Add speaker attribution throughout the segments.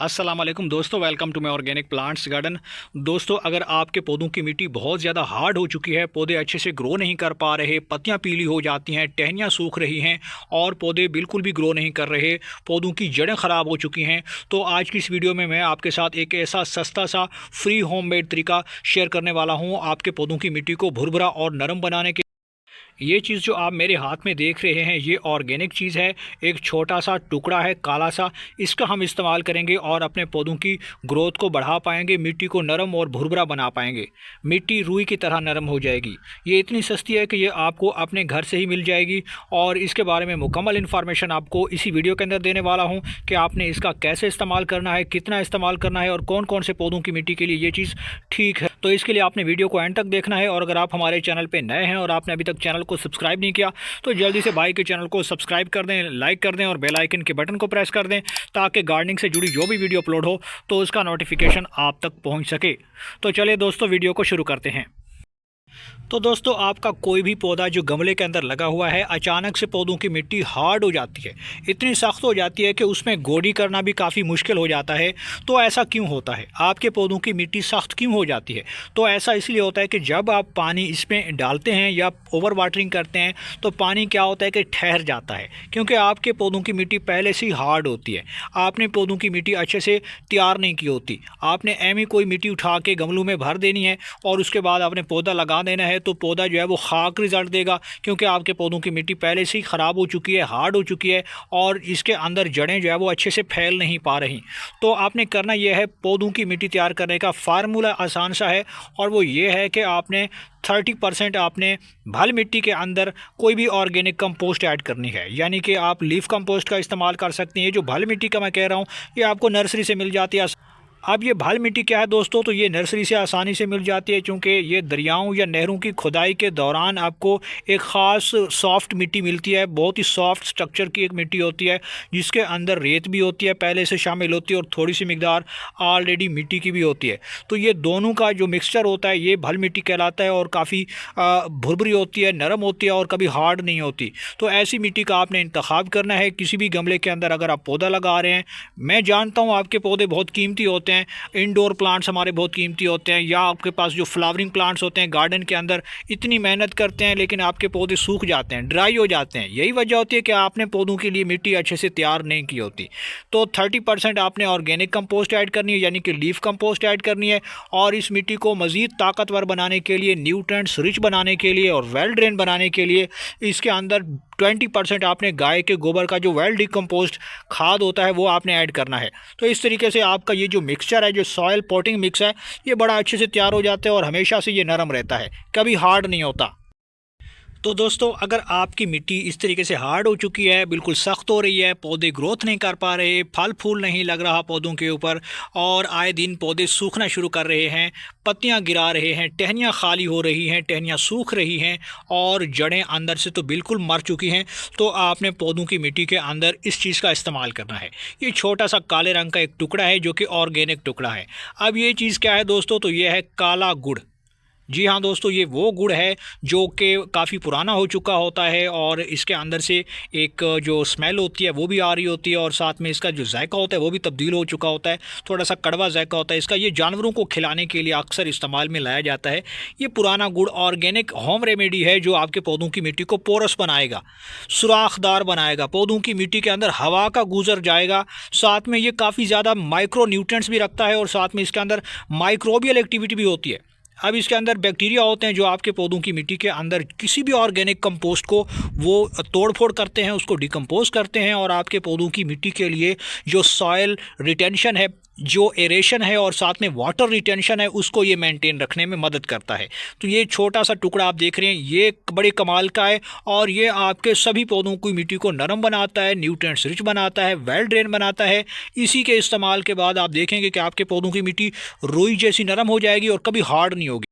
Speaker 1: अस्सलाम वालेकुम दोस्तों, welcome to my organic plants garden. दोस्तों, अगर आपके पौधों की मिट्टी बहुत ज़्यादा हार्ड हो चुकी है, पौधे अच्छे से ग्रो नहीं कर पा रहे, पत्तियां पीली हो जाती हैं, टहनियाँ सूख रही हैं और पौधे बिल्कुल भी ग्रो नहीं कर रहे, पौधों की जड़ें ख़राब हो चुकी हैं, तो आज की इस वीडियो में मैं आपके साथ एक ऐसा सस्ता सा फ्री होममेड तरीका शेयर करने वाला हूँ आपके पौधों की मिट्टी को भुरभुरा और नरम बनाने के। ये चीज़ जो आप मेरे हाथ में देख रहे हैं, ये ऑर्गेनिक चीज़ है। एक छोटा सा टुकड़ा है काला सा, इसका हम इस्तेमाल करेंगे और अपने पौधों की ग्रोथ को बढ़ा पाएंगे, मिट्टी को नरम और भुरभुरा बना पाएंगे। मिट्टी रुई की तरह नरम हो जाएगी। ये इतनी सस्ती है कि ये आपको अपने घर से ही मिल जाएगी और इसके बारे में मुकम्मल इन्फॉर्मेशन आपको इसी वीडियो के अंदर देने वाला हूँ कि आपने इसका कैसे इस्तेमाल करना है, कितना इस्तेमाल करना है और कौन कौन से पौधों की मिट्टी के लिए ये चीज़ ठीक है। तो इसके लिए आपने वीडियो को एंड तक देखना है और अगर आप हमारे चैनल पर नए हैं और आपने अभी तक चैनल को सब्सक्राइब नहीं किया तो जल्दी से भाई के चैनल को सब्सक्राइब कर दें, लाइक कर दें और बेल आइकन के बटन को प्रेस कर दें ताकि गार्डनिंग से जुड़ी जो भी वीडियो अपलोड हो तो उसका नोटिफिकेशन आप तक पहुंच सके। तो चलिए दोस्तों, वीडियो को शुरू करते हैं। तो दोस्तों, आपका कोई भी पौधा जो गमले के अंदर लगा हुआ है, अचानक से पौधों की मिट्टी हार्ड हो जाती है, इतनी सख्त हो जाती है कि उसमें गोडी करना भी काफ़ी मुश्किल हो जाता है। तो ऐसा क्यों होता है? आपके पौधों की मिट्टी सख्त क्यों हो जाती है? तो ऐसा इसलिए होता है कि जब आप पानी इसमें डालते हैं या ओवर वाटरिंग करते हैं तो पानी क्या होता है कि ठहर जाता है, क्योंकि आपके पौधों की मिट्टी पहले से ही हार्ड होती है। आपने पौधों की मिट्टी अच्छे से तैयार नहीं की होती। आपने एम कोई मिट्टी उठा के गमलों में भर देनी है और उसके बाद आपने पौधा लगा देना है, तो पौधा जो है वो खाक रिजल्ट देगा, क्योंकि आपके पौधों की मिट्टी पहले से ही ख़राब हो चुकी है, हार्ड हो चुकी है और इसके अंदर जड़ें जो है वो अच्छे से फैल नहीं पा रही। तो आपने करना यह है, पौधों की मिट्टी तैयार करने का फार्मूला आसान सा है और वो ये है कि आपने 30% आपने भल मिट्टी के अंदर कोई भी ऑर्गेनिक कंपोस्ट ऐड करनी है, यानी कि आप लीफ कंपोस्ट का इस्तेमाल कर सकते हैं। जो भल मिट्टी का मैं कह रहा हूँ ये आपको नर्सरी से मिल जाती है। अब ये भल मिट्टी क्या है दोस्तों, तो ये नर्सरी से आसानी से मिल जाती है, क्योंकि ये दरियाओं या नहरों की खुदाई के दौरान आपको एक ख़ास सॉफ्ट मिट्टी मिलती है। बहुत ही सॉफ्ट स्ट्रक्चर की एक मिट्टी होती है जिसके अंदर रेत भी होती है, पहले से शामिल होती है और थोड़ी सी मिकदार ऑलरेडी मिट्टी की भी होती है। तो ये दोनों का जो मिक्सचर होता है ये भल मिट्टी कहलाता है और काफ़ी भुरभुरी होती है, नरम होती है और कभी हार्ड नहीं होती। तो ऐसी मिट्टी का आपने इंतखाब करना है किसी भी गमले के अंदर। अगर आप पौधा लगा रहे हैं, मैं जानता हूँ आपके पौधे बहुत कीमती होते हैं, इंडोर प्लांट्स हमारे बहुत कीमती होते हैं, या आपके पास जो फ्लावरिंग प्लांट्स होते हैं गार्डन के अंदर, इतनी मेहनत करते हैं लेकिन आपके पौधे सूख जाते हैं, ड्राई हो जाते हैं। यही वजह होती है कि आपने पौधों के लिए मिट्टी अच्छे से तैयार नहीं की होती। तो 30% आपने ऑर्गेनिक कंपोस्ट ऐड करनी है, यानी कि लीफ कंपोस्ट ऐड करनी है और इस मिट्टी को मज़ीद ताकतवर बनाने के लिए, न्यूट्रिएंट्स रिच बनाने के लिए और वेल ड्रेन बनाने के लिए इसके अंदर 20% आपने गाय के गोबर का जो वेल डिकम्पोस्ट खाद होता है वो आपने ऐड करना है। तो इस तरीके से आपका ये जो मिक्सचर है, जो सॉयल पॉटिंग मिक्स है, ये बड़ा अच्छे से तैयार हो जाता है और हमेशा से ये नरम रहता है, कभी हार्ड नहीं होता। तो दोस्तों, अगर आपकी मिट्टी इस तरीके से हार्ड हो चुकी है, बिल्कुल सख्त हो रही है, पौधे ग्रोथ नहीं कर पा रहे, फल फूल नहीं लग रहा पौधों के ऊपर और आए दिन पौधे सूखना शुरू कर रहे हैं, पत्तियां गिरा रहे हैं, टहनियां खाली हो रही हैं, टहनियां सूख रही हैं और जड़ें अंदर से तो बिल्कुल मर चुकी हैं, तो आपने पौधों की मिट्टी के अंदर इस चीज़ का इस्तेमाल करना है। ये छोटा सा काले रंग का एक टुकड़ा है जो कि ऑर्गेनिक टुकड़ा है। अब ये चीज़ क्या है दोस्तों, तो ये है काला गुड़। जी हाँ दोस्तों, ये वो गुड़ है जो कि काफ़ी पुराना हो चुका होता है और इसके अंदर से एक जो स्मेल होती है वो भी आ रही होती है और साथ में इसका जो जायका होता है वो भी तब्दील हो चुका होता है, थोड़ा सा कड़वा जायका होता है इसका। ये जानवरों को खिलाने के लिए अक्सर इस्तेमाल में लाया जाता है। ये पुराना गुड़ ऑर्गेनिक होम रेमेडी है जो आपके पौधों की मिट्टी को पोरस बनाएगा, सुराखदार बनाएगा, पौधों की मिट्टी के अंदर हवा का गुजर जाएगा। साथ में ये काफ़ी ज़्यादा माइक्रो न्यूट्रिएंट्स भी रखता है और साथ में इसके अंदर माइक्रोबियल एक्टिविटी भी होती है। अब इसके अंदर बैक्टीरिया होते हैं जो आपके पौधों की मिट्टी के अंदर किसी भी ऑर्गेनिक कंपोस्ट को वो तोड़ फोड़ करते हैं, उसको डिकम्पोज करते हैं और आपके पौधों की मिट्टी के लिए जो सॉयल रिटेंशन है, जो एरेशन है और साथ में वाटर रिटेंशन है, उसको ये मेंटेन रखने में मदद करता है। तो ये छोटा सा टुकड़ा आप देख रहे हैं, ये बड़े कमाल का है और ये आपके सभी पौधों की मिट्टी को नरम बनाता है, न्यूट्रिएंट्स रिच बनाता है, वेल ड्रेन बनाता है। इसी के इस्तेमाल के बाद आप देखेंगे कि आपके पौधों की मिट्टी रुई जैसी नरम हो जाएगी और कभी हार्ड नहीं होगी।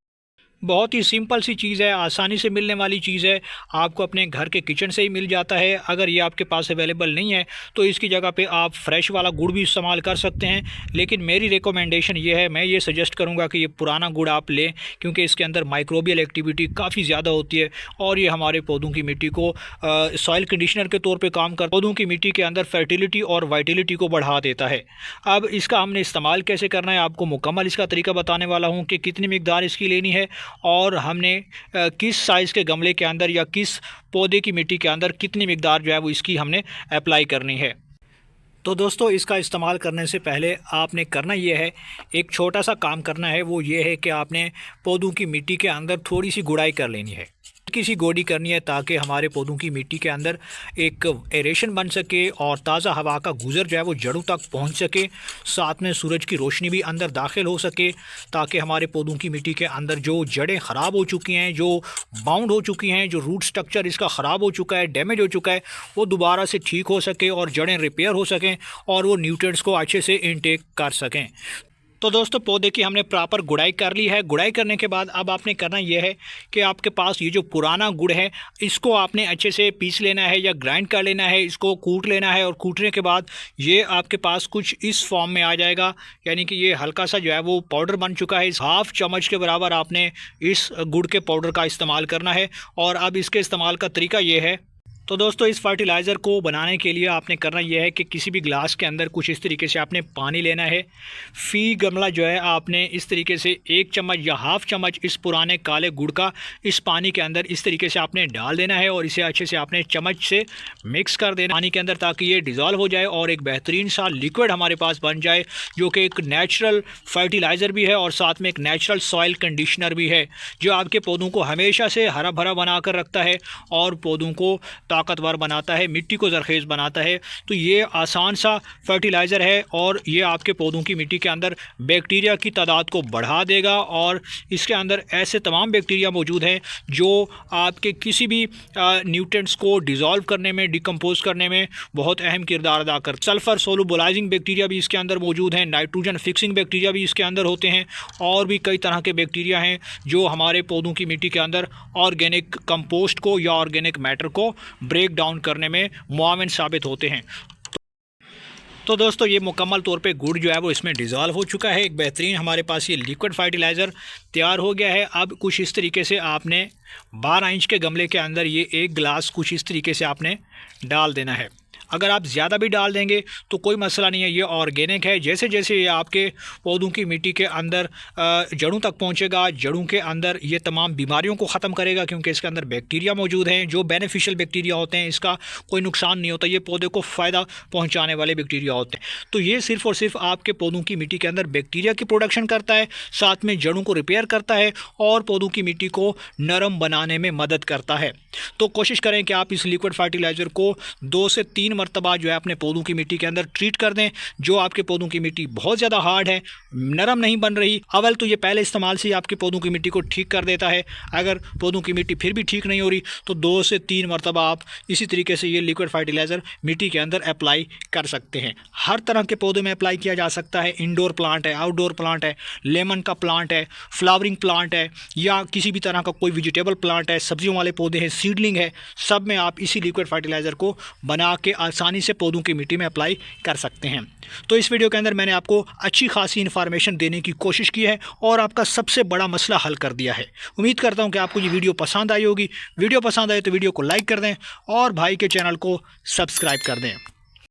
Speaker 1: बहुत ही सिंपल सी चीज़ है, आसानी से मिलने वाली चीज़ है, आपको अपने घर के किचन से ही मिल जाता है। अगर ये आपके पास अवेलेबल नहीं है तो इसकी जगह पे आप फ्रेश वाला गुड़ भी इस्तेमाल कर सकते हैं, लेकिन मेरी रिकमेंडेशन ये है, मैं ये सजेस्ट करूँगा कि ये पुराना गुड़ आप लें, क्योंकि इसके अंदर माइक्रोबियल एक्टिविटी काफ़ी ज़्यादा होती है और ये हमारे पौधों की मिट्टी को सॉइल कंडीशनर के तौर पर काम कर पौधों की मिट्टी के अंदर फर्टिलिटी और वाइटिलिटी को बढ़ा देता है। अब इसका हमने इस्तेमाल कैसे करना है, आपको मुकम्मल इसका तरीका बताने वाला हूँ कि कितनी मिकदार इसकी लेनी है और हमने किस साइज़ के गमले के अंदर या किस पौधे की मिट्टी के अंदर कितनी मिकदार जो है वो इसकी हमने अप्लाई करनी है। तो दोस्तों, इसका इस्तेमाल करने से पहले आपने करना ये है, एक छोटा सा काम करना है, वो ये है कि आपने पौधों की मिट्टी के अंदर थोड़ी सी गुड़ाई कर लेनी है, किसी गोडी करनी है, ताकि हमारे पौधों की मिट्टी के अंदर एक एरेशन बन सके और ताज़ा हवा का गुज़र जो है वो जड़ों तक पहुंच सके, साथ में सूरज की रोशनी भी अंदर दाखिल हो सके, ताकि हमारे पौधों की मिट्टी के अंदर जो जड़ें ख़राब हो चुकी हैं, जो बाउंड हो चुकी हैं, जो रूट स्ट्रक्चर इसका ख़राब हो चुका है, डैमेज हो चुका है, वो दोबारा से ठीक हो सके और जड़ें रिपेयर हो सकें और वो न्यूट्रिएंट्स को अच्छे से इनटेक कर सकें। तो दोस्तों, पौधे की हमने प्रॉपर गुड़ाई कर ली है। गुड़ाई करने के बाद अब आपने करना यह है कि आपके पास ये जो पुराना गुड़ है, इसको आपने अच्छे से पीस लेना है या ग्राइंड कर लेना है, इसको कूट लेना है और कूटने के बाद ये आपके पास कुछ इस फॉर्म में आ जाएगा, यानी कि ये हल्का सा जो है वो पाउडर बन चुका है। इस हाफ चम्मच के बराबर आपने इस गुड़ के पाउडर का इस्तेमाल करना है और अब इसके इस्तेमाल का तरीका ये है। तो दोस्तों, इस फर्टिलाइज़र को बनाने के लिए आपने करना यह है कि किसी भी ग्लास के अंदर कुछ इस तरीके से आपने पानी लेना है। फ़ी गमला जो है आपने इस तरीके से 1 चम्मच या हाफ़ चम्मच इस पुराने काले गुड़ का इस पानी के अंदर इस तरीके से आपने डाल देना है और इसे अच्छे से आपने चम्मच से मिक्स कर देना पानी के अंदर, ताकि ये डिज़ोल्व हो जाए और एक बेहतरीन सा लिक्विड हमारे पास बन जाए, जो कि एक नेचुरल फर्टिलाइज़र भी है और साथ में एक नेचुरल सॉइल कंडीशनर भी है, जो आपके पौधों को हमेशा से हरा भरा बना कर रखता है और पौधों को ताकतवर बनाता है, मिट्टी को ज़रखेज़ बनाता है। तो ये आसान सा फर्टिलाइज़र है और ये आपके पौधों की मिट्टी के अंदर बैक्टीरिया की तादाद को बढ़ा देगा और इसके अंदर ऐसे तमाम बैक्टीरिया मौजूद हैं जो आपके किसी भी न्यूट्रिएंट्स को डिज़ोल्व करने में, डिकम्पोज करने में बहुत अहम किरदार अदा कर। सल्फ़र सोलुबलाइजिंग बैक्टीरिया भी इसके अंदर मौजूद हैं, नाइट्रोजन फिक्सिंग बैक्टीरिया भी इसके अंदर होते हैं और भी कई तरह के बैक्टीरिया हैं जो हमारे पौधों की मिट्टी के अंदर ऑर्गेनिक कंपोस्ट को या ऑर्गेनिक मैटर को ब्रेक डाउन करने में मुआविन साबित होते हैं। तो दोस्तों, ये मुकम्मल तौर पे गुड़ जो है वो इसमें डिज़ोल्व हो चुका है। एक बेहतरीन हमारे पास ये लिक्विड फर्टिलाइज़र तैयार हो गया है। अब कुछ इस तरीके से आपने 12 इंच के गमले के अंदर ये एक गिलास कुछ इस तरीके से आपने डाल देना है। अगर आप ज़्यादा भी डाल देंगे तो कोई मसला नहीं है, ये ऑर्गेनिक है। जैसे जैसे ये आपके पौधों की मिट्टी के अंदर जड़ों तक पहुंचेगा, जड़ों के अंदर ये तमाम बीमारियों को ख़त्म करेगा, क्योंकि इसके अंदर बैक्टीरिया मौजूद हैं जो बेनिफिशियल बैक्टीरिया होते हैं। इसका कोई नुकसान नहीं होता, ये पौधे को फ़ायदा पहुँचाने वाले बैक्टीरिया होते हैं। तो ये सिर्फ़ और सिर्फ आपके पौधों की मिट्टी के अंदर बैक्टीरिया की प्रोडक्शन करता है, साथ में जड़ों को रिपेयर करता है और पौधों की मिट्टी को नरम बनाने में मदद करता है। तो कोशिश करें कि आप इस लिक्विड फर्टिलाइज़र को 2 से 3 मरतबा जो है अपने पौधों की मिट्टी के अंदर ट्रीट कर दें। जो आपके पौधों की मिट्टी बहुत ज़्यादा हार्ड है, नरम नहीं बन रही, अवल तो ये पहले इस्तेमाल से ही आपके पौधों की मिट्टी को ठीक कर देता है। अगर पौधों की मिट्टी फिर भी ठीक नहीं हो रही तो 2 से 3 मरतबा आप इसी तरीके से ये लिक्विड फर्टिलाइज़र मिट्टी के अंदर अप्लाई कर सकते हैं। हर तरह के पौधे में अप्लाई किया जा सकता है। इंडोर प्लांट है, आउटडोर प्लांट है, लेमन का प्लांट है, फ्लावरिंग प्लांट है, या किसी भी तरह का कोई वेजिटेबल प्लांट है, सब्जियों वाले पौधे हैं, सीडलिंग है, सब में आप इसी लिक्विड फर्टिलाइज़र को बना के आसानी से पौधों की मिट्टी में अप्लाई कर सकते हैं। तो इस वीडियो के अंदर मैंने आपको अच्छी खासी इन्फॉर्मेशन देने की कोशिश की है और आपका सबसे बड़ा मसला हल कर दिया है। उम्मीद करता हूं कि आपको ये वीडियो पसंद आई होगी। वीडियो पसंद आए तो वीडियो को लाइक कर दें और भाई के चैनल को सब्सक्राइब कर दें।